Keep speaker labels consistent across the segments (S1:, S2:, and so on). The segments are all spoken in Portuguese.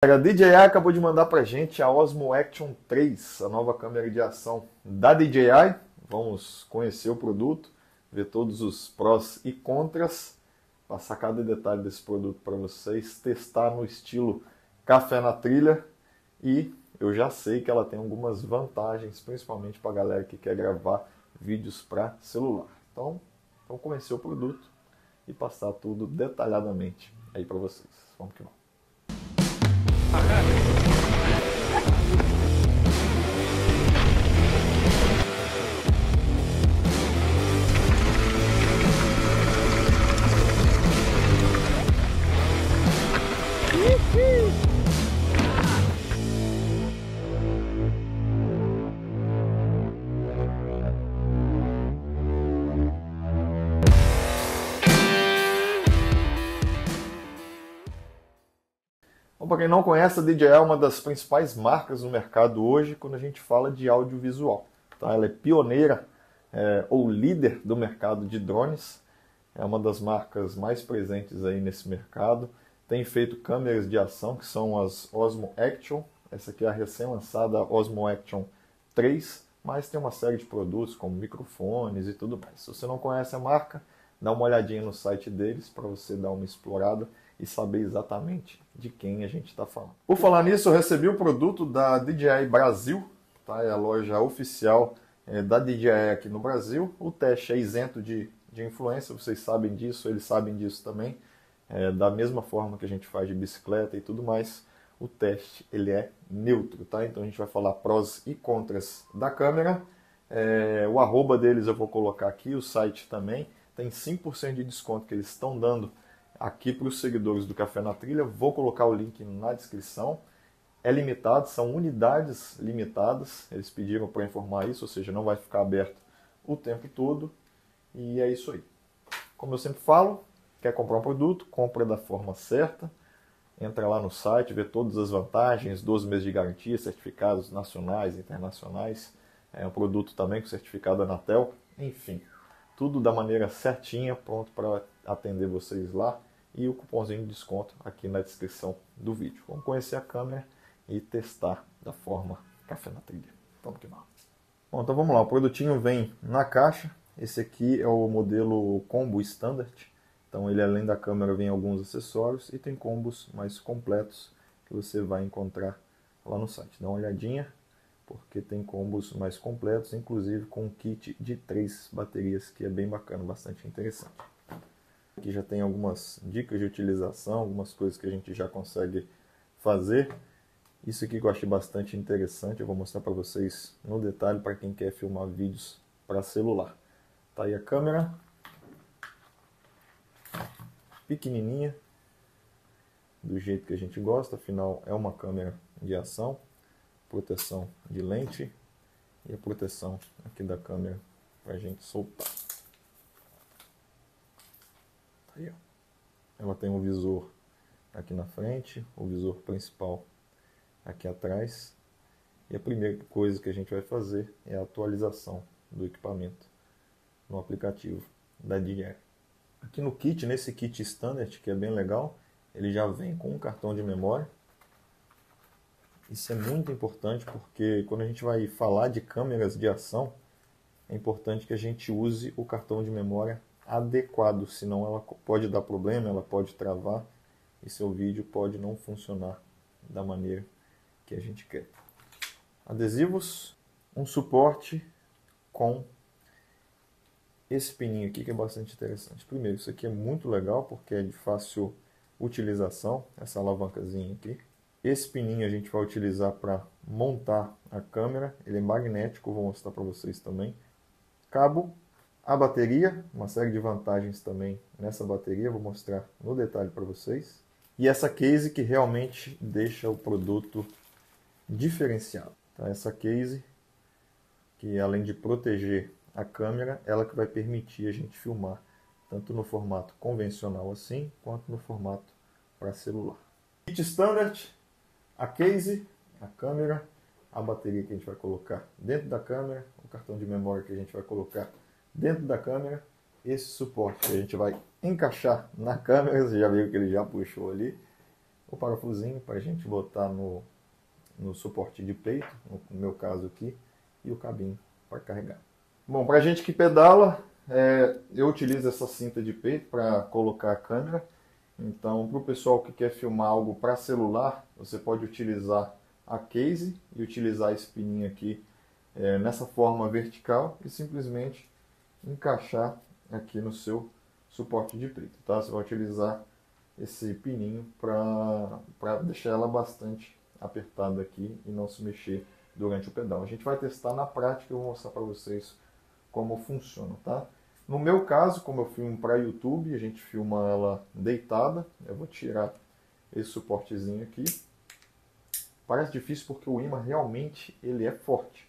S1: A DJI acabou de mandar pra gente a Osmo Action 3, a nova câmera de ação da DJI. Vamos conhecer o produto, ver todos os prós e contras, passar cada detalhe desse produto para vocês, testar no estilo café na trilha, e eu já sei que ela tem algumas vantagens, principalmente para a galera que quer gravar vídeos para celular. Então, vamos conhecer o produto e passar tudo detalhadamente aí para vocês. Vamos que vamos. Bom, para quem não conhece, a DJI é uma das principais marcas no mercado hoje quando a gente fala de audiovisual. Tá? Ela é pioneira ou líder do mercado de drones, é uma das marcas mais presentes aí nesse mercado. Tem feito câmeras de ação, que são as Osmo Action, essa aqui é a recém-lançada Osmo Action 3, mas tem uma série de produtos como microfones e tudo mais. Se você não conhece a marca, dá uma olhadinha no site deles para você dar uma explorada e saber exatamente de quem a gente está falando. Por falar nisso, eu recebi o produto da DJI Brasil, tá? É a loja oficial da DJI aqui no Brasil. O teste é isento de influência, vocês sabem disso, eles sabem disso também. Da mesma forma que a gente faz de bicicleta e tudo mais, o teste ele é neutro, tá? Então a gente vai falar prós e contras da câmera. O arroba deles eu vou colocar aqui, o site também. Tem 5% de desconto que eles estão dando aqui para os seguidores do Café na Trilha. Vou colocar o link na descrição. É limitado, são unidades limitadas. Eles pediram para informar isso, ou seja, não vai ficar aberto o tempo todo. E é isso aí. Como eu sempre falo, quer comprar um produto, compra da forma certa. Entra lá no site, vê todas as vantagens, 12 meses de garantia, certificados nacionais, internacionais. É um produto também com certificado Anatel. Enfim, tudo da maneira certinha, pronto para atender vocês lá. E o cupomzinho de desconto aqui na descrição do vídeo. Vamos conhecer a câmera e testar da forma café na trilha. Vamos que vamos. Bom, então vamos lá, o produtinho vem na caixa. Esse aqui é o modelo Combo Standard. Então ele, além da câmera, vem alguns acessórios e tem combos mais completos que você vai encontrar lá no site. Dá uma olhadinha, porque tem combos mais completos, inclusive com um kit de 3 baterias, que é bem bacana, bastante interessante. Aqui já tem algumas dicas de utilização, algumas coisas que a gente já consegue fazer. Isso aqui que eu achei bastante interessante, eu vou mostrar para vocês no detalhe para quem quer filmar vídeos para celular. Tá aí a câmera, pequenininha, do jeito que a gente gosta, afinal é uma câmera de ação. Proteção de lente e a proteção aqui da câmera para a gente soltar. Aí, ó. Ela tem um visor aqui na frente, o visor principal aqui atrás. E a primeira coisa que a gente vai fazer é a atualização do equipamento no aplicativo da DJI. Aqui no kit, nesse kit standard, que é bem legal, ele já vem com um cartão de memória. Isso é muito importante porque quando a gente vai falar de câmeras de ação, é importante que a gente use o cartão de memória adequado, senão ela pode dar problema, ela pode travar e seu vídeo pode não funcionar da maneira que a gente quer. Adesivos, um suporte com esse pininho aqui que é bastante interessante. Primeiro, isso aqui é muito legal porque é de fácil utilização, essa alavancazinha aqui. Esse pininho a gente vai utilizar para montar a câmera, ele é magnético, vou mostrar para vocês também. Cabo, a bateria, uma série de vantagens também nessa bateria, vou mostrar no detalhe para vocês. E essa case que realmente deixa o produto diferenciado. Então, essa case que, além de proteger a câmera, ela que vai permitir a gente filmar tanto no formato convencional assim, quanto no formato para celular. Kit standard, a case, a câmera, a bateria que a gente vai colocar dentro da câmera, o cartão de memória que a gente vai colocar dentro da câmera, esse suporte que a gente vai encaixar na câmera, você já viu que ele já puxou ali, o parafusinho para a gente botar no suporte de peito, no meu caso aqui, e o cabinho para carregar. Bom, para a gente que pedala, eu utilizo essa cinta de peito para colocar a câmera. Então, para o pessoal que quer filmar algo para celular, você pode utilizar a case e utilizar esse pininho aqui nessa forma vertical e simplesmente encaixar aqui no seu suporte de peito, tá? Você vai utilizar esse pininho para deixar ela bastante apertada aqui e não se mexer durante o pedal. A gente vai testar na prática e eu vou mostrar para vocês como funciona, tá? No meu caso, como eu filmo para YouTube, a gente filma ela deitada. Eu vou tirar esse suportezinho aqui. Parece difícil porque o ímã realmente ele é forte.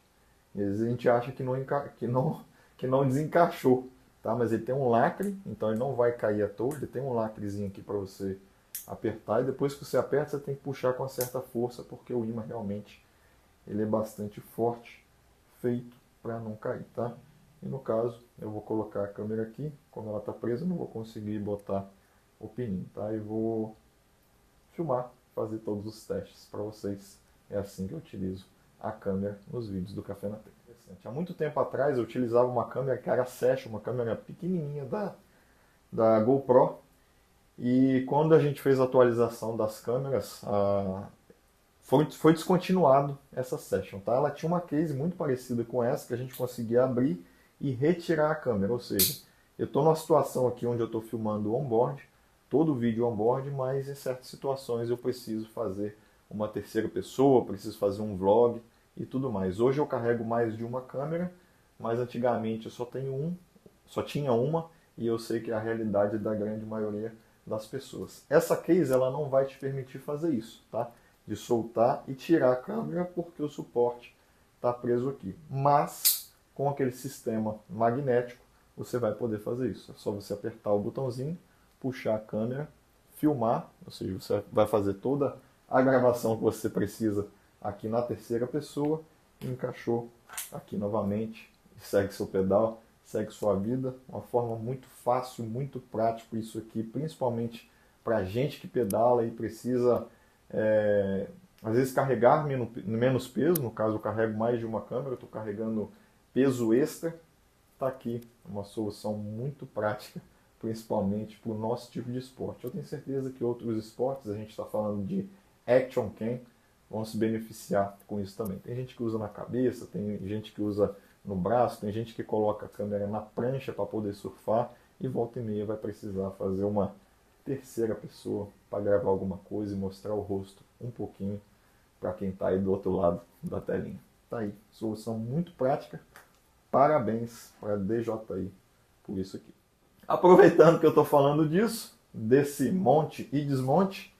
S1: Às vezes a gente acha que não desencaixou, tá? Mas ele tem um lacre, então ele não vai cair à toa. Ele tem um lacrezinho aqui para você apertar e depois que você aperta, você tem que puxar com uma certa força porque o ímã realmente ele é bastante forte, feito para não cair, tá? E no caso, eu vou colocar a câmera aqui, como ela está presa, eu não vou conseguir botar o pininho, tá? E vou filmar, fazer todos os testes para vocês. É assim que eu utilizo a câmera nos vídeos do Café na Tecla. Há muito tempo atrás eu utilizava uma câmera que era Session, uma câmera pequenininha da GoPro. E quando a gente fez a atualização das câmeras, foi descontinuado essa Session, tá? Ela tinha uma case muito parecida com essa, que a gente conseguia abrir e retirar a câmera, ou seja, eu estou numa situação aqui onde eu estou filmando on-board, todo o vídeo on-board, mas em certas situações eu preciso fazer uma terceira pessoa, preciso fazer um vlog e tudo mais. Hoje eu carrego mais de uma câmera, mas antigamente eu só tinha uma, e eu sei que é a realidade da grande maioria das pessoas. Essa case ela não vai te permitir fazer isso, tá? De soltar e tirar a câmera porque o suporte está preso aqui. Mas com aquele sistema magnético você vai poder fazer isso. É só você apertar o botãozinho, puxar a câmera, filmar, ou seja, você vai fazer toda a gravação que você precisa aqui na terceira pessoa, encaixou aqui novamente, segue seu pedal, segue sua vida. Uma forma muito fácil, muito prático isso aqui, principalmente para gente que pedala e precisa às vezes carregar menos peso. No caso eu carrego mais de uma câmera, eu estou carregando peso extra. Está aqui uma solução muito prática, principalmente para o nosso tipo de esporte. Eu tenho certeza que outros esportes, a gente está falando de Action Cam, vão se beneficiar com isso também. Tem gente que usa na cabeça, tem gente que usa no braço, tem gente que coloca a câmera na prancha para poder surfar e volta e meia vai precisar fazer uma terceira pessoa para gravar alguma coisa e mostrar o rosto um pouquinho para quem está aí do outro lado da telinha. Tá aí, solução muito prática. Parabéns para a DJI por isso aqui. Aproveitando que eu estou falando disso, desse monte e desmonte,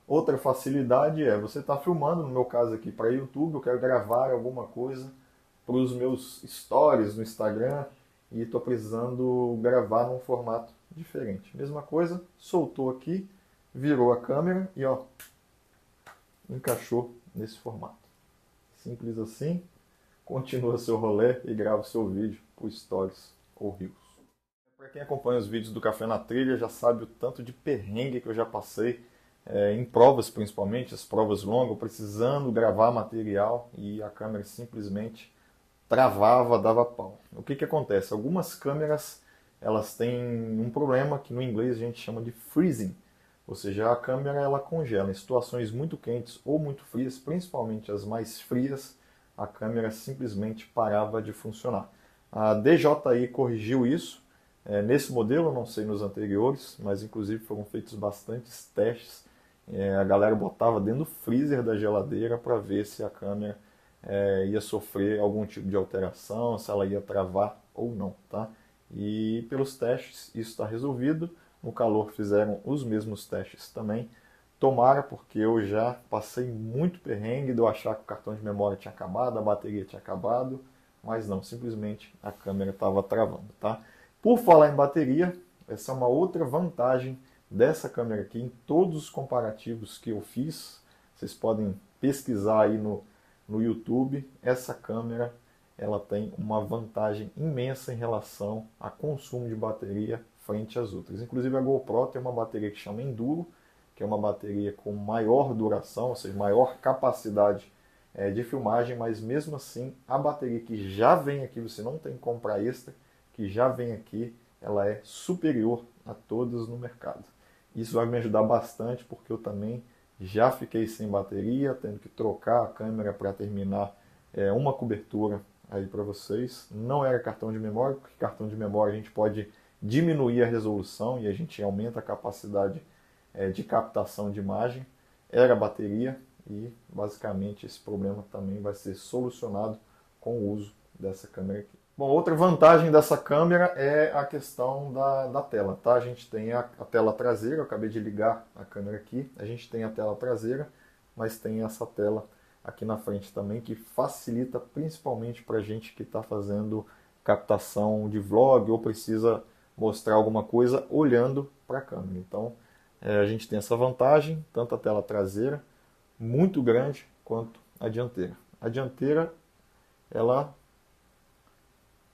S1: outra facilidade é você estar filmando, no meu caso aqui para YouTube, eu quero gravar alguma coisa para os meus stories no Instagram e estou precisando gravar num formato diferente. Mesma coisa, soltou aqui, virou a câmera e ó, encaixou nesse formato. Simples assim. Continua seu rolê e grava o seu vídeo por Stories ou Reels. Para quem acompanha os vídeos do Café na Trilha já sabe o tanto de perrengue que eu já passei, em provas principalmente, as provas longas, precisando gravar material e a câmera simplesmente travava, dava pau. O que acontece? Algumas câmeras elas têm um problema que no inglês a gente chama de freezing, ou seja, a câmera ela congela em situações muito quentes ou muito frias, principalmente as mais frias, a câmera simplesmente parava de funcionar. A DJI corrigiu isso, nesse modelo, não sei nos anteriores, mas inclusive foram feitos bastantes testes. A galera botava dentro do freezer da geladeira para ver se a câmera ia sofrer algum tipo de alteração, se ela ia travar ou não, tá? E pelos testes isso está resolvido. No calor fizeram os mesmos testes também. Tomara, porque eu já passei muito perrengue de eu achar que o cartão de memória tinha acabado, a bateria tinha acabado, mas não, simplesmente a câmera estava travando, tá? Por falar em bateria, essa é uma outra vantagem dessa câmera aqui. Em todos os comparativos que eu fiz, vocês podem pesquisar aí no YouTube, essa câmera ela tem uma vantagem imensa em relação a consumo de bateria frente às outras. Inclusive a GoPro tem uma bateria que chama Enduro, que é uma bateria com maior duração, ou seja, maior capacidade de filmagem, mas mesmo assim a bateria que já vem aqui, você não tem que comprar extra, que já vem aqui, ela é superior a todas no mercado. Isso vai me ajudar bastante porque eu também já fiquei sem bateria, tendo que trocar a câmera para terminar uma cobertura aí para vocês. Não era cartão de memória, porque cartão de memória a gente pode diminuir a resolução e a gente aumenta a capacidade de captação de imagem. Era a bateria e basicamente esse problema também vai ser solucionado com o uso dessa câmera aqui. Bom, outra vantagem dessa câmera é a questão da tela, tá? A gente tem a tela traseira, eu acabei de ligar a câmera aqui, a gente tem a tela traseira, mas tem essa tela aqui na frente também, que facilita principalmente para a gente que está fazendo captação de vlog ou precisa mostrar alguma coisa olhando para a câmera. Então, a gente tem essa vantagem, tanto a tela traseira, muito grande, quanto a dianteira. A dianteira, ela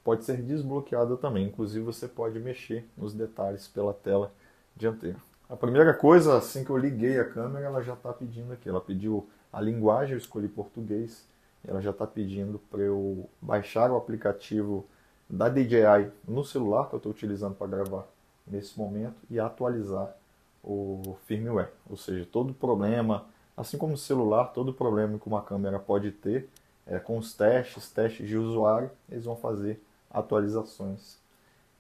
S1: pode ser desbloqueada também, inclusive você pode mexer nos detalhes pela tela dianteira. A primeira coisa, assim que eu liguei a câmera, ela já está pedindo aqui, ela pediu a linguagem, eu escolhi português, ela já está pedindo para eu baixar o aplicativo da DJI no celular que eu estou utilizando para gravar nesse momento e atualizar o firmware, ou seja, todo problema, assim como no celular, todo problema que uma câmera pode ter, com os testes de usuário, eles vão fazer atualizações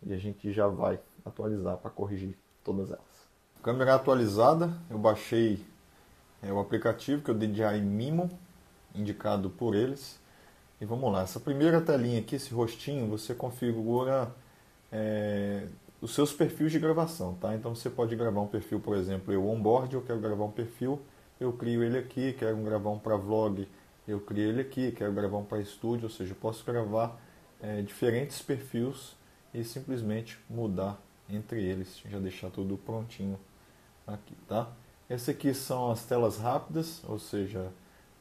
S1: e a gente já vai atualizar para corrigir todas elas. Câmera atualizada, eu baixei o aplicativo que é o DJI Mimo, indicado por eles. E vamos lá, essa primeira telinha aqui, esse rostinho, você configura os seus perfis de gravação, tá? Então você pode gravar um perfil, por exemplo, eu onboard, eu quero gravar um perfil, eu crio ele aqui, quero gravar um para vlog, eu crio ele aqui, quero gravar um para estúdio, ou seja, eu posso gravar diferentes perfis e simplesmente mudar entre eles, já deixar tudo prontinho aqui, tá? Essas aqui são as telas rápidas, ou seja,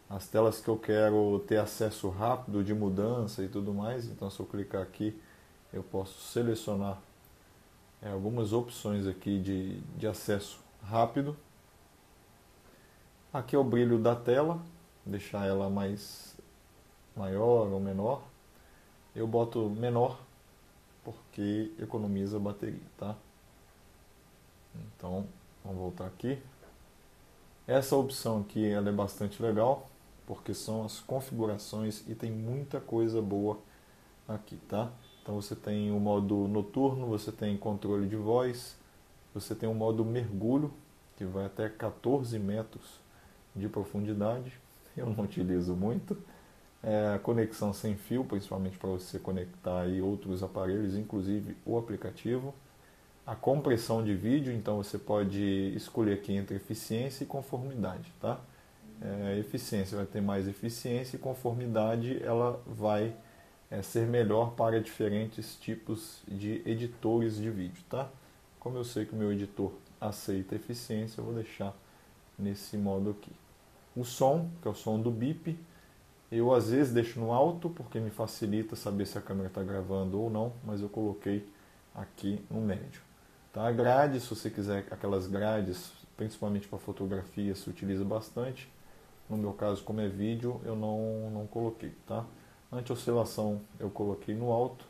S1: as telas que eu quero ter acesso rápido de mudança e tudo mais. Então, se eu clicar aqui, eu posso selecionar algumas opções aqui de acesso rápido. Aqui é o brilho da tela, deixar ela mais maior ou menor. Eu boto menor porque economiza bateria, tá? Então, vamos voltar aqui. Essa opção aqui ela é bastante legal, porque são as configurações e tem muita coisa boa aqui, tá? Então você tem o modo noturno, você tem controle de voz, você tem o modo mergulho, que vai até 14 metros de profundidade. Eu não utilizo muito. A conexão sem fio, principalmente para você conectar aí outros aparelhos, inclusive o aplicativo. A compressão de vídeo, então você pode escolher aqui entre eficiência e conformidade, tá? Eficiência vai ter mais eficiência e conformidade ela vai ser melhor para diferentes tipos de editores de vídeo, tá? Como eu sei que o meu editor aceita eficiência, eu vou deixar nesse modo aqui. O som, que é o som do bip, eu às vezes deixo no alto porque me facilita saber se a câmera está gravando ou não, mas eu coloquei aqui no médio. Tá? Grade, se você quiser aquelas grades, principalmente para fotografia, se utiliza bastante. No meu caso, como é vídeo, eu não coloquei. Tá? Anti-oscilação eu coloquei no alto.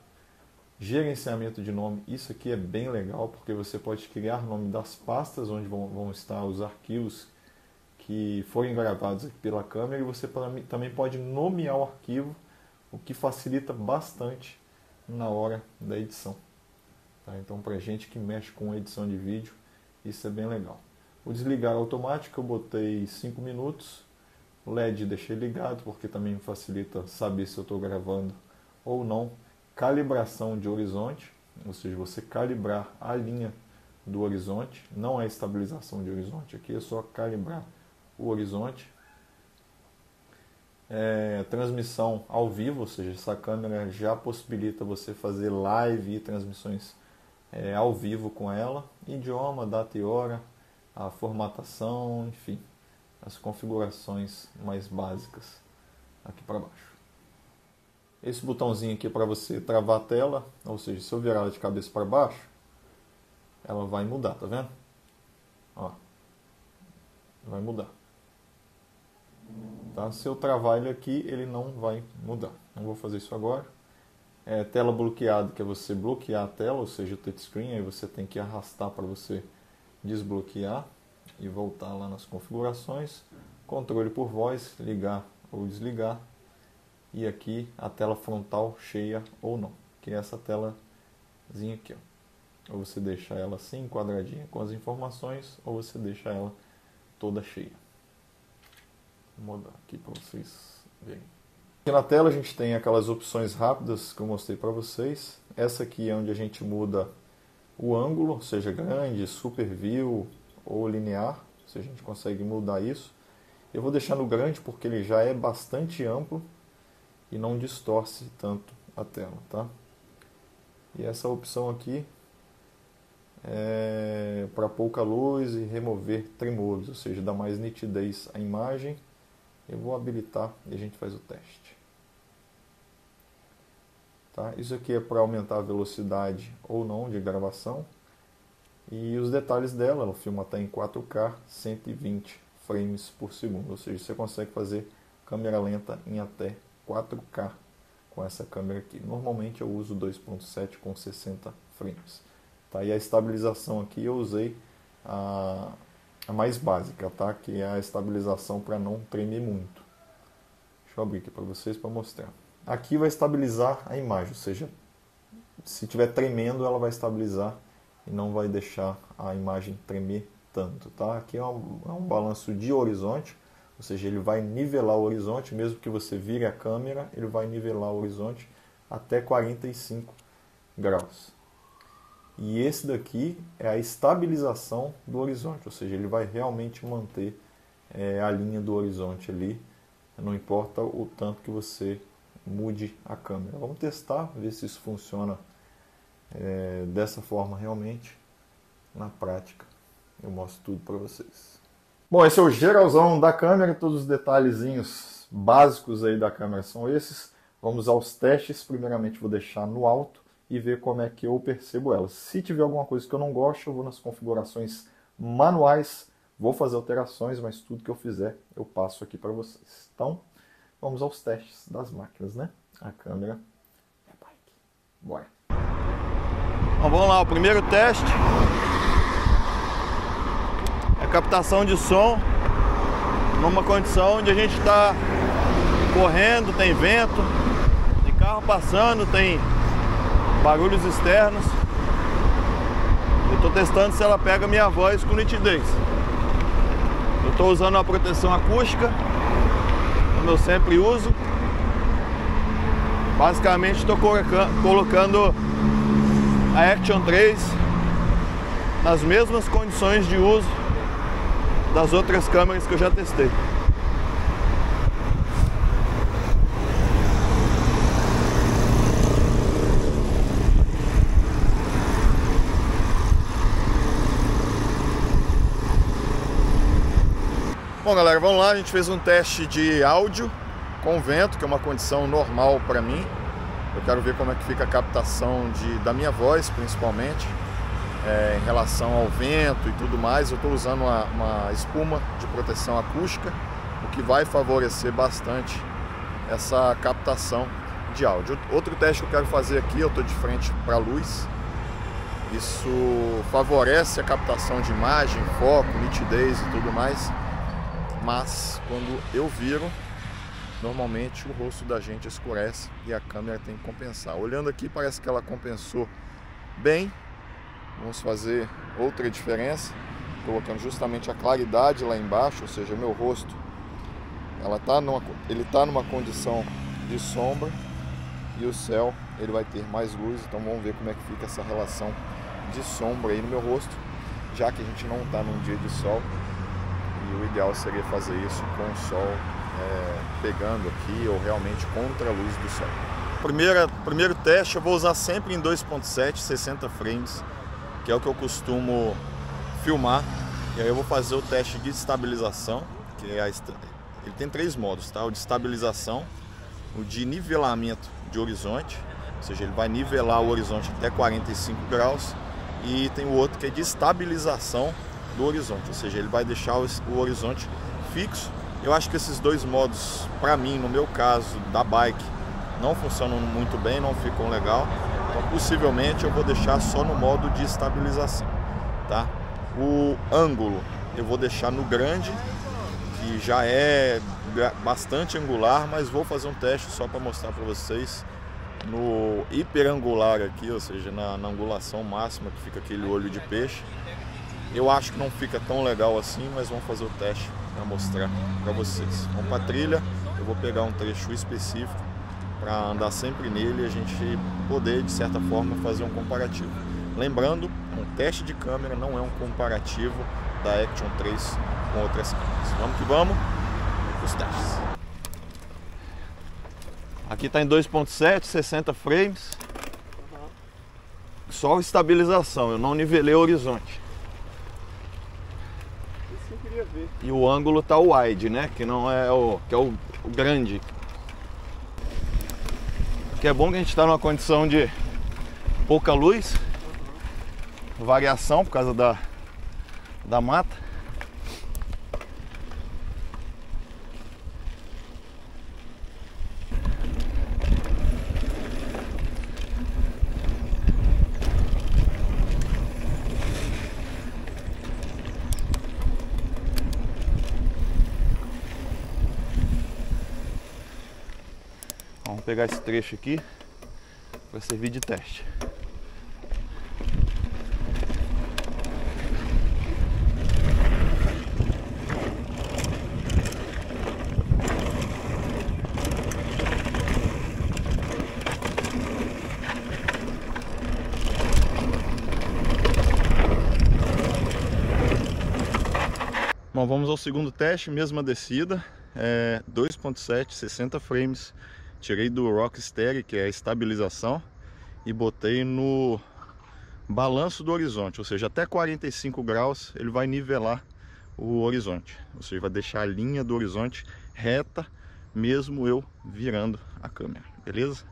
S1: Gerenciamento de nome, isso aqui é bem legal, porque você pode criar nome das pastas onde vão estar os arquivos que forem gravados aqui pela câmera, e você também pode nomear o arquivo, o que facilita bastante na hora da edição. Tá? Então, para gente que mexe com edição de vídeo, isso é bem legal. O desligar automático eu botei 5 minutos, o LED deixei ligado, porque também me facilita saber se eu estou gravando ou não. Calibração de horizonte, ou seja, você calibrar a linha do horizonte, não é estabilização de horizonte aqui, é só calibrar o horizonte. Transmissão ao vivo, ou seja, essa câmera já possibilita você fazer live e transmissões ao vivo com ela. Idioma, data e hora, a formatação, enfim, as configurações mais básicas aqui para baixo. Esse botãozinho aqui é para você travar a tela, ou seja, se eu virar ela de cabeça para baixo, ela vai mudar, tá vendo? Ó, vai mudar. Tá? Se eu travar ele aqui, ele não vai mudar. Não vou fazer isso agora. Tela bloqueada, que é você bloquear a tela, ou seja, o touchscreen, aí você tem que arrastar para você desbloquear e voltar lá nas configurações. Controle por voz, ligar ou desligar. E aqui a tela frontal cheia ou não, que é essa telazinha aqui, ó. Ou você deixa ela assim, quadradinha com as informações, ou você deixa ela toda cheia. Vou mudar aqui para vocês verem. Aqui na tela a gente tem aquelas opções rápidas que eu mostrei para vocês. Essa aqui é onde a gente muda o ângulo, seja grande, super view ou linear. Ou seja, a gente consegue mudar isso. Eu vou deixar no grande porque ele já é bastante amplo e não distorce tanto a tela, tá? E essa opção aqui é para pouca luz e remover tremores, ou seja, dar mais nitidez à imagem. Eu vou habilitar e a gente faz o teste. Tá? Isso aqui é para aumentar a velocidade ou não de gravação. E os detalhes dela, ela filma até em 4K, 120 frames por segundo. Ou seja, você consegue fazer câmera lenta em até 4K com essa câmera aqui. Normalmente eu uso 2.7 com 60 frames. Tá? E a estabilização aqui eu usei a mais básica, tá? Que é a estabilização para não tremer muito. Deixa eu abrir aqui para vocês para mostrar. Aqui vai estabilizar a imagem, ou seja, se estiver tremendo ela vai estabilizar e não vai deixar a imagem tremer tanto, tá? Aqui é um balanço de horizonte, ou seja, ele vai nivelar o horizonte, mesmo que você vire a câmera, ele vai nivelar o horizonte até 45 graus. E esse daqui é a estabilização do horizonte, ou seja, ele vai realmente manter a linha do horizonte ali, não importa o tanto que você mude a câmera. Vamos testar, ver se isso funciona dessa forma realmente, na prática. Eu mostro tudo para vocês. Bom, esse é o geralzão da câmera, todos os detalhezinhos básicos aí da câmera são esses. Vamos aos testes, primeiramente vou deixar no alto e ver como é que eu percebo ela. Se tiver alguma coisa que eu não gosto, eu vou nas configurações manuais, vou fazer alterações, mas tudo que eu fizer eu passo aqui para vocês. Então, vamos aos testes das máquinas, né? A câmera é bike. Bora! Então, vamos lá, o primeiro teste é a captação de som numa condição onde a gente está correndo, tem vento, tem carro passando, tem barulhos externos. Eu estou testando se ela pega minha voz com nitidez. Eu estou usando a proteção acústica, como eu sempre uso. Basicamente estou colocando a Action 3 nas mesmas condições de uso das outras câmeras que eu já testei. Bom, galera, vamos lá, a gente fez um teste de áudio com vento, que é uma condição normal para mim. Eu quero ver como é que fica a captação da minha voz, principalmente, em relação ao vento e tudo mais. Eu estou usando uma espuma de proteção acústica, o que vai favorecer bastante essa captação de áudio. Outro teste que eu quero fazer aqui, eu estou de frente para a luz. Isso favorece a captação de imagem, foco, nitidez e tudo mais. Mas quando eu viro, normalmente o rosto da gente escurece e a câmera tem que compensar. Olhando aqui, parece que ela compensou bem. Vamos fazer outra diferença, colocando justamente a claridade lá embaixo, ou seja, o meu rosto, ele está numa condição de sombra e o céu ele vai ter mais luz. Então vamos ver como é que fica essa relação de sombra aí no meu rosto, já que a gente não está num dia de sol. E o ideal seria fazer isso com o sol pegando aqui ou realmente contra a luz do sol. Primeiro teste eu vou usar sempre em 2.7, 60 frames, que é o que eu costumo filmar. E aí eu vou fazer o teste de estabilização, que ele tem 3 modos, tá? O de estabilização, o de nivelamento de horizonte, ou seja, ele vai nivelar o horizonte até 45 graus. E tem o outro que é de estabilização do horizonte, ou seja, ele vai deixar o horizonte fixo. Eu acho que esses dois modos, para mim, no meu caso, da bike, não funcionam muito bem, não ficam legal. Então, possivelmente, eu vou deixar só no modo de estabilização, tá? O ângulo eu vou deixar no grande, que já é bastante angular, mas vou fazer um teste só para mostrar para vocês no hiperangular aqui, ou seja, na angulação máxima, que fica aquele olho de peixe. Eu acho que não fica tão legal assim, mas vamos fazer o teste para mostrar para vocês. Vamos para a trilha, eu vou pegar um trecho específico para andar sempre nele e a gente poder, de certa forma, fazer um comparativo. Lembrando, um teste de câmera não é um comparativo da Action 3 com outras câmeras. Vamos que vamos, os testes. Aqui está em 2.7, 60 frames. Só estabilização, eu não nivelei o horizonte.
S2: Isso eu queria ver.
S1: E o ângulo tá wide, né? Que não é o grande. Que é bom que a gente está numa condição de pouca luz, variação por causa da mata. Vamos pegar esse trecho aqui para servir de teste. Bom, vamos ao segundo teste, mesma descida, 2.7, 60 frames. Tirei do Rock Steady, que é a estabilização, e botei no balanço do horizonte, ou seja, até 45 graus ele vai nivelar o horizonte, ou seja, vai deixar a linha do horizonte reta, mesmo eu virando a câmera, beleza?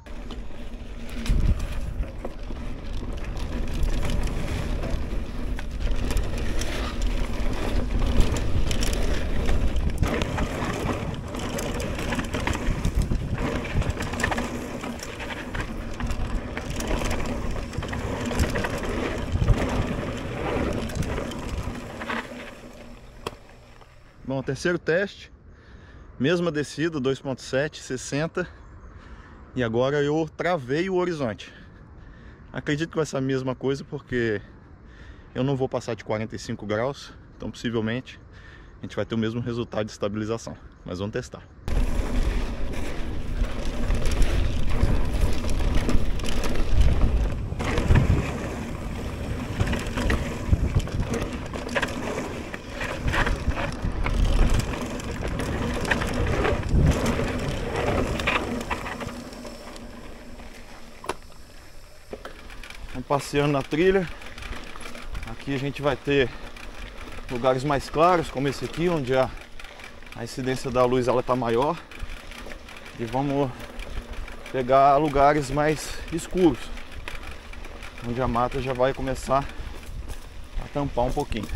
S1: Bom, terceiro teste, mesma descida, 2.7, 60, e agora eu travei o horizonte. Acredito que vai ser a mesma coisa porque eu não vou passar de 45 graus, então possivelmente a gente vai ter o mesmo resultado de estabilização, mas vamos testar. Passeando na trilha, aqui a gente vai ter lugares mais claros, como esse aqui, onde a incidência da luz ela tá maior, e vamos pegar lugares mais escuros, onde a mata já vai começar a tampar um pouquinho.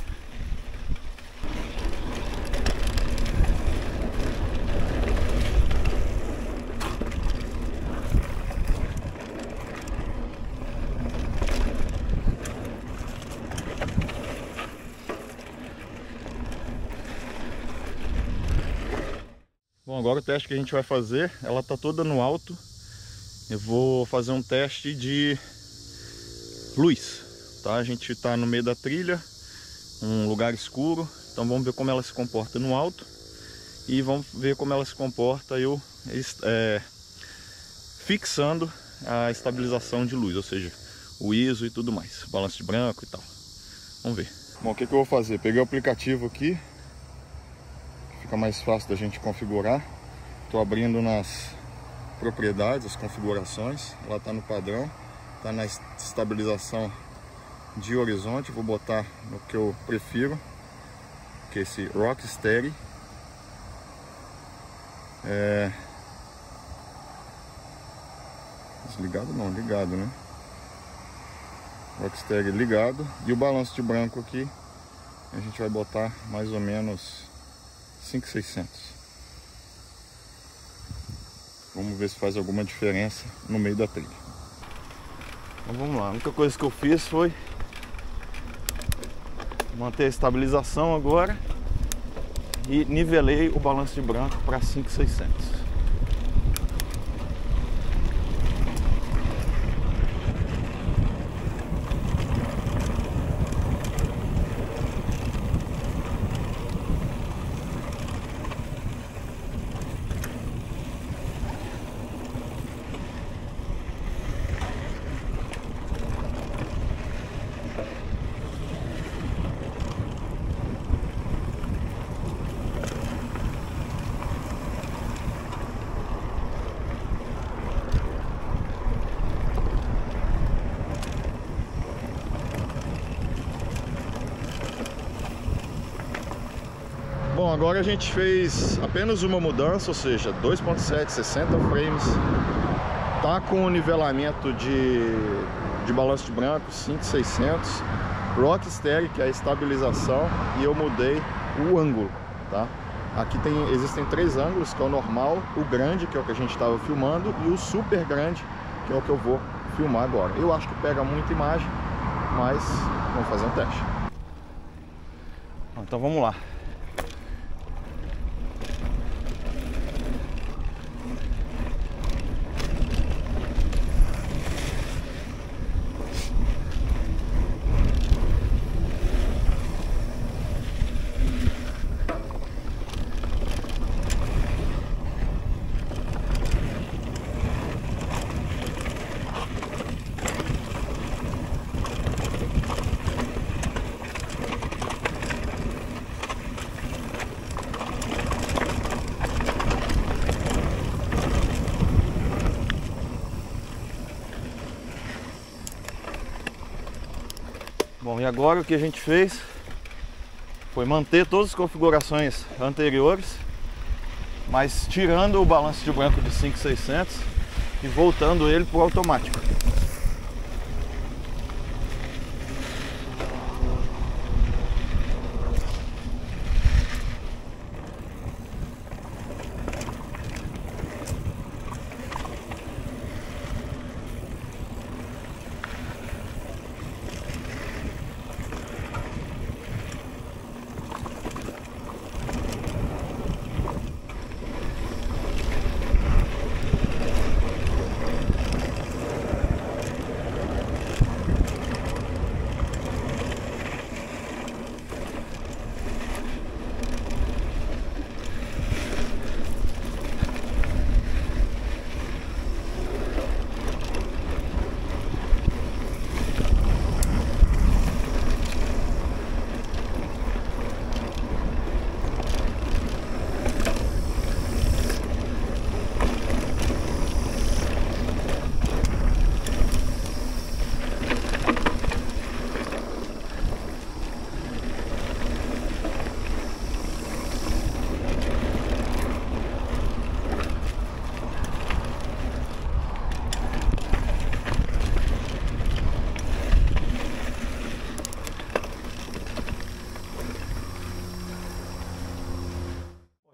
S1: Bom, agora o teste que a gente vai fazer, ela tá toda no alto. Eu vou fazer um teste de luz, tá? A gente tá no meio da trilha, um lugar escuro, então vamos ver como ela se comporta no alto e vamos ver como ela se comporta fixando a estabilização de luz, ou seja, o ISO e tudo mais, balanço de branco e tal. Vamos ver. Bom, o que eu vou fazer? Peguei o aplicativo aqui, fica mais fácil da gente configurar. Estou abrindo nas propriedades, as configurações. Ela está no padrão, está na estabilização de horizonte. Vou botar no que eu prefiro, que é esse Rock Steady. Desligado não, ligado, né? Rock Steady ligado. E o balanço de branco aqui A gente vai botar mais ou menos 5.600. Vamos ver se faz alguma diferença no meio da trilha. Então vamos lá, a única coisa que eu fiz foi manter a estabilização agora e nivelei o balanço de branco para 5.600. Bom, agora a gente fez apenas uma mudança, ou seja, 2.7, 60 frames. Tá com o nivelamento de balanço de branco 5.600, rock steady, que é a estabilização, e eu mudei o ângulo, tá? Aqui existem 3 ângulos, que é o normal, o grande, que é o que a gente estava filmando, e o super grande, que é o que eu vou filmar agora. Eu acho que pega muita imagem, mas vamos fazer um teste. Então vamos lá. Bom, e agora o que a gente fez foi manter todas as configurações anteriores, mas tirando o balanço de branco de 5.600 e voltando ele para o automático.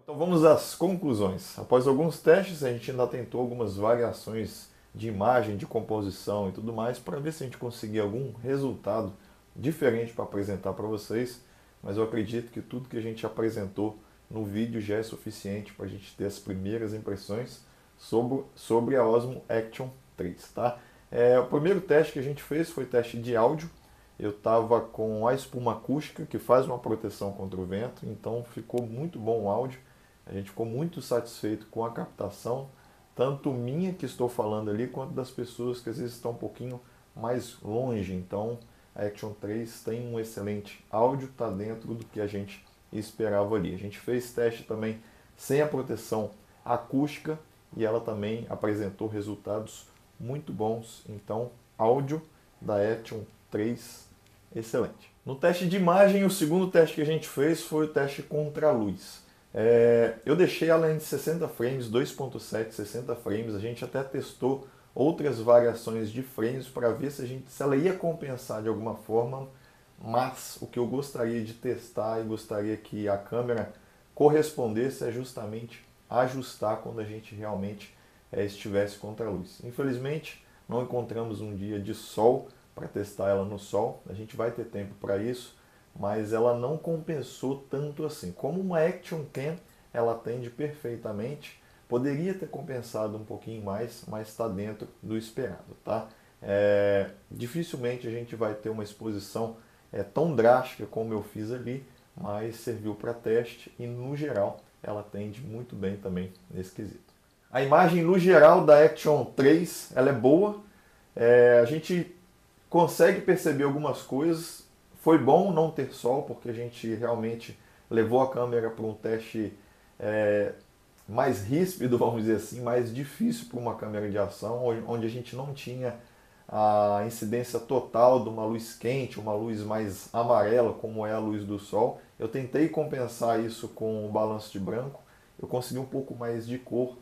S1: Então vamos às conclusões. Após alguns testes, a gente ainda tentou algumas variações de imagem, de composição e tudo mais, para ver se a gente conseguia algum resultado diferente para apresentar para vocês. Mas eu acredito que tudo que a gente apresentou no vídeo já é suficiente para a gente ter as primeiras impressões sobre a Osmo Action 3. Tá? O primeiro teste que a gente fez foi teste de áudio. Eu estava com a espuma acústica, que faz uma proteção contra o vento, então ficou muito bom o áudio. A gente ficou muito satisfeito com a captação, tanto minha que estou falando ali, quanto das pessoas que às vezes estão um pouquinho mais longe. Então a Action 3 tem um excelente áudio, está dentro do que a gente esperava ali. A gente fez teste também sem a proteção acústica e ela também apresentou resultados muito bons. Então, áudio da Action 3, excelente. No teste de imagem, o segundo teste que a gente fez foi o teste contra a luz. Eu deixei ela em 60 frames, 2.7, 60 frames. A gente até testou outras variações de frames para ver se ela ia compensar de alguma forma, mas o que eu gostaria de testar e gostaria que a câmera correspondesse é justamente ajustar quando a gente realmente estivesse contra a luz. Infelizmente, não encontramos um dia de sol para testar ela no sol, a gente vai ter tempo para isso, mas ela não compensou tanto assim. Como uma Action Cam, ela atende perfeitamente, poderia ter compensado um pouquinho mais, mas está dentro do esperado, tá? Dificilmente a gente vai ter uma exposição tão drástica como eu fiz ali, mas serviu para teste e no geral ela atende muito bem também nesse quesito. A imagem no geral da Action 3 ela é boa, a gente consegue perceber algumas coisas. Foi bom não ter sol, porque a gente realmente levou a câmera para um teste mais ríspido, vamos dizer assim, mais difícil para uma câmera de ação, onde a gente não tinha a incidência total de uma luz quente, uma luz mais amarela, como é a luz do sol. Eu tentei compensar isso com o balanço de branco, eu consegui um pouco mais de cor,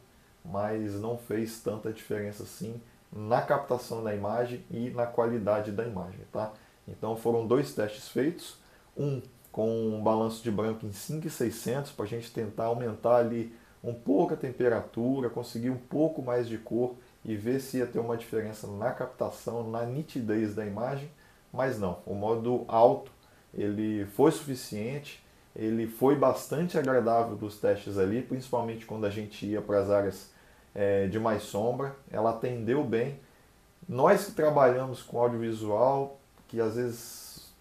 S1: mas não fez tanta diferença assim na captação da imagem e na qualidade da imagem, tá? Então foram dois testes feitos, um com um balanço de branco em 5.600 para a gente tentar aumentar ali um pouco a temperatura, conseguir um pouco mais de cor e ver se ia ter uma diferença na captação, na nitidez da imagem, mas não, o modo alto ele foi suficiente, ele foi bastante agradável dos testes ali, principalmente quando a gente ia para as áreas de mais sombra, ela atendeu bem. Nós que trabalhamos com audiovisual, que às vezes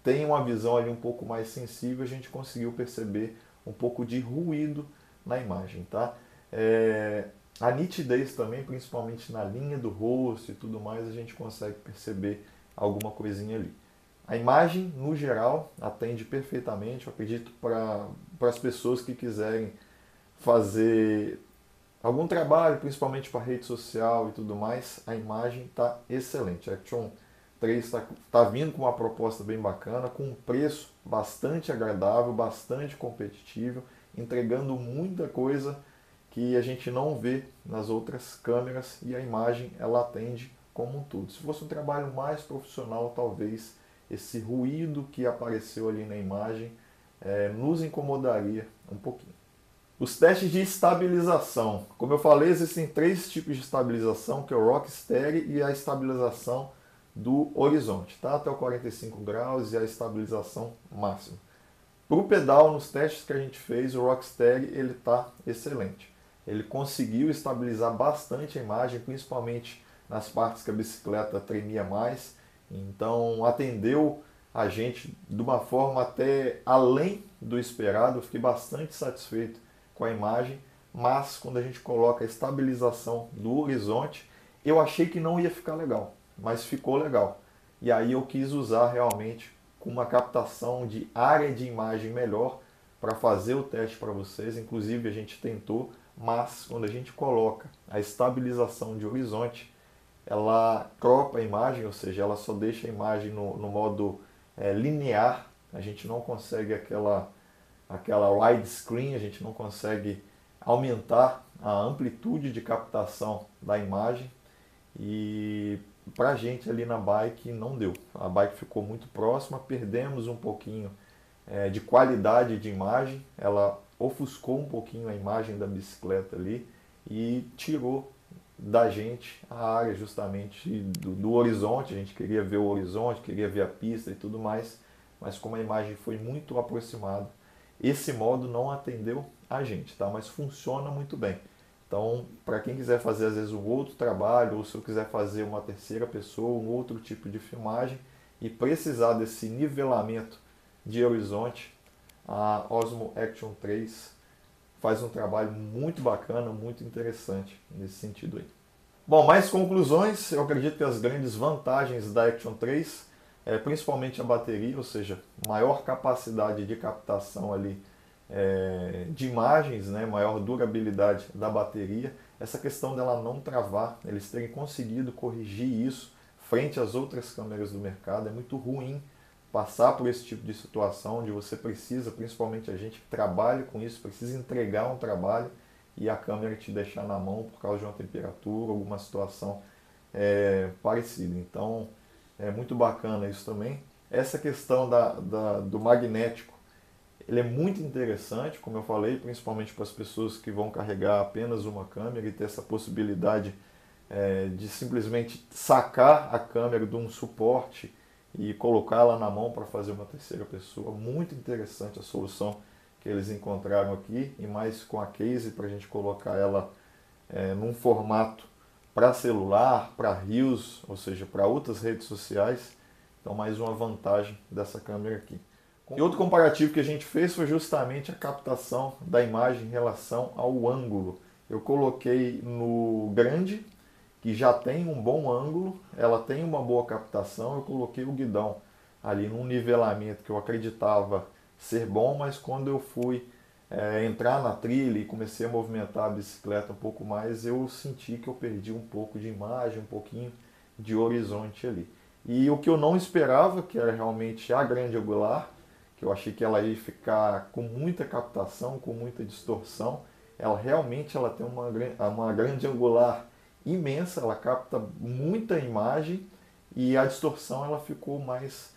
S1: tem uma visão ali um pouco mais sensível, a gente conseguiu perceber um pouco de ruído na imagem, tá? A nitidez também, principalmente na linha do rosto e tudo mais, a gente consegue perceber alguma coisinha ali. A imagem, no geral, atende perfeitamente, eu acredito, para as pessoas que quiserem fazer algum trabalho, principalmente para rede social e tudo mais, a imagem está excelente. A Action 3 está vindo com uma proposta bem bacana, com um preço bastante agradável, bastante competitivo, entregando muita coisa que a gente não vê nas outras câmeras e a imagem ela atende como um todo. Se fosse um trabalho mais profissional, talvez esse ruído que apareceu ali na imagem nos incomodaria um pouquinho. Os testes de estabilização. Como eu falei, existem três tipos de estabilização, que é o Rock Steady e a estabilização do horizonte, tá? Até o 45 graus e a estabilização máxima. Para o pedal, nos testes que a gente fez, o Rock Steady ele está excelente. Ele conseguiu estabilizar bastante a imagem, principalmente nas partes que a bicicleta tremia mais. Então atendeu a gente de uma forma até além do esperado. Eu fiquei bastante satisfeito com a imagem, mas quando a gente coloca a estabilização do horizonte, eu achei que não ia ficar legal, mas ficou legal. E aí eu quis usar realmente com uma captação de área de imagem melhor para fazer o teste para vocês. Inclusive a gente tentou, mas quando a gente coloca a estabilização de horizonte, ela cropa a imagem, ou seja, ela só deixa a imagem no modo linear. A gente não consegue aquela widescreen, a gente não consegue aumentar a amplitude de captação da imagem e para a gente ali na bike não deu. A bike ficou muito próxima, perdemos um pouquinho de qualidade de imagem, ela ofuscou um pouquinho a imagem da bicicleta ali e tirou da gente a área justamente do horizonte. A gente queria ver o horizonte, queria ver a pista e tudo mais, mas como a imagem foi muito aproximada, esse modo não atendeu a gente, tá? Mas funciona muito bem. Então, para quem quiser fazer às vezes um outro trabalho, ou se eu quiser fazer uma terceira pessoa, um outro tipo de filmagem e precisar desse nivelamento de horizonte, a Osmo Action 3 faz um trabalho muito bacana, muito interessante nesse sentido aí. Bom, mais conclusões, eu acredito que as grandes vantagens da Action 3 principalmente a bateria, ou seja, maior capacidade de captação ali de imagens, né, maior durabilidade da bateria, essa questão dela não travar, eles terem conseguido corrigir isso frente às outras câmeras do mercado. É muito ruim passar por esse tipo de situação onde você precisa, principalmente a gente que trabalha com isso, precisa entregar um trabalho e a câmera te deixar na mão por causa de uma temperatura, alguma situação parecida. Então é muito bacana isso também. Essa questão do magnético, ele é muito interessante, como eu falei, principalmente para as pessoas que vão carregar apenas uma câmera e ter essa possibilidade de simplesmente sacar a câmera de um suporte e colocá-la na mão para fazer uma terceira pessoa. Muito interessante a solução que eles encontraram aqui, e mais com a case para a gente colocar ela num formato para celular, para Reels, ou seja, para outras redes sociais. Então, mais uma vantagem dessa câmera aqui. E outro comparativo que a gente fez foi justamente a captação da imagem em relação ao ângulo. Eu coloquei no grande, que já tem um bom ângulo, ela tem uma boa captação. Eu coloquei o guidão ali num nivelamento que eu acreditava ser bom, mas quando eu fui entrar na trilha e comecei a movimentar a bicicleta um pouco mais, eu senti que eu perdi um pouco de imagem, um pouquinho de horizonte ali. E o que eu não esperava, que era realmente a grande angular, que eu achei que ela ia ficar com muita captação, com muita distorção, ela realmente ela tem uma grande angular imensa, ela capta muita imagem e a distorção ela ficou mais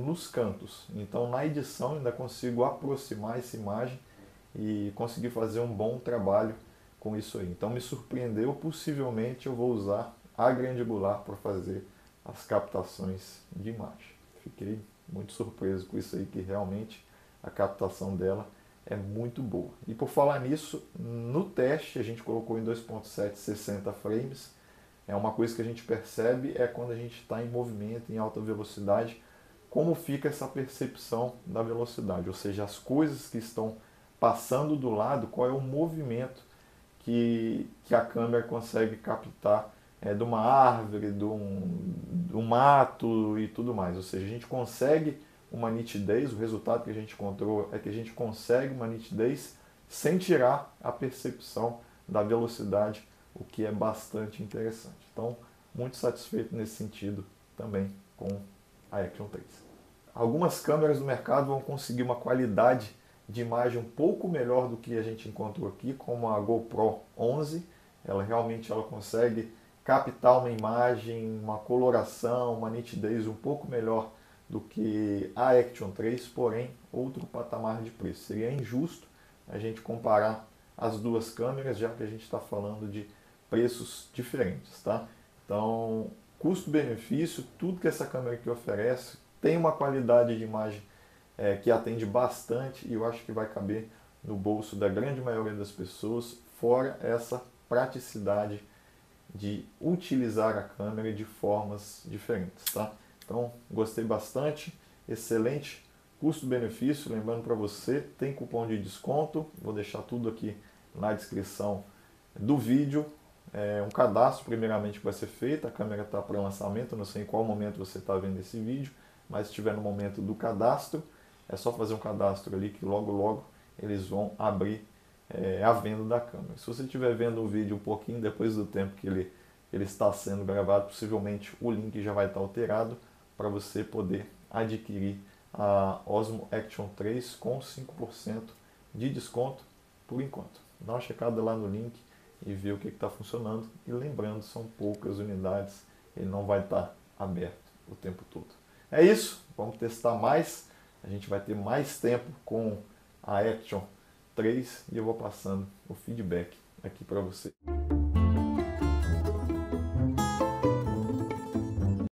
S1: nos cantos. Então na edição ainda consigo aproximar essa imagem e conseguir fazer um bom trabalho com isso aí. Então me surpreendeu, possivelmente eu vou usar a grande angular para fazer as captações de imagem. Fiquei muito surpreso com isso aí, que realmente a captação dela é muito boa. E por falar nisso, no teste a gente colocou em 2.7 60 frames. É uma coisa que a gente percebe quando a gente está em movimento, em alta velocidade, como fica essa percepção da velocidade, ou seja, as coisas que estão passando do lado, qual é o movimento que a câmera consegue captar de uma árvore, de um mato e tudo mais. Ou seja, a gente consegue uma nitidez, o resultado que a gente encontrou é que a gente consegue uma nitidez sem tirar a percepção da velocidade, o que é bastante interessante. Então, muito satisfeito nesse sentido também com a Action 3. Algumas câmeras do mercado vão conseguir uma qualidade de imagem um pouco melhor do que a gente encontrou aqui, como a GoPro 11. Ela realmente consegue captar uma imagem, uma coloração, uma nitidez um pouco melhor do que a Action 3, porém outro patamar de preço. Seria injusto a gente comparar as duas câmeras, já que a gente está falando de preços diferentes, tá? Então, custo-benefício, tudo que essa câmera aqui oferece, tem uma qualidade de imagem que atende bastante e eu acho que vai caber no bolso da grande maioria das pessoas, fora essa praticidade de utilizar a câmera de formas diferentes, tá? Então, gostei bastante, excelente custo-benefício. Lembrando para você, tem cupom de desconto, vou deixar tudo aqui na descrição do vídeo. Um cadastro primeiramente que vai ser feito, a câmera está para lançamento, não sei em qual momento você está vendo esse vídeo, mas se estiver no momento do cadastro, é só fazer um cadastro ali que logo logo eles vão abrir a venda da câmera. Se você estiver vendo o vídeo um pouquinho depois do tempo que ele está sendo gravado, possivelmente o link já vai estar alterado para você poder adquirir a Osmo Action 3 com 5% de desconto por enquanto. Dá uma checada lá no link e ver o que está funcionando. E lembrando, são poucas unidades, ele não vai estar aberto o tempo todo. É isso, vamos testar mais. A gente vai ter mais tempo com a Action 3 e eu vou passando o feedback aqui para você.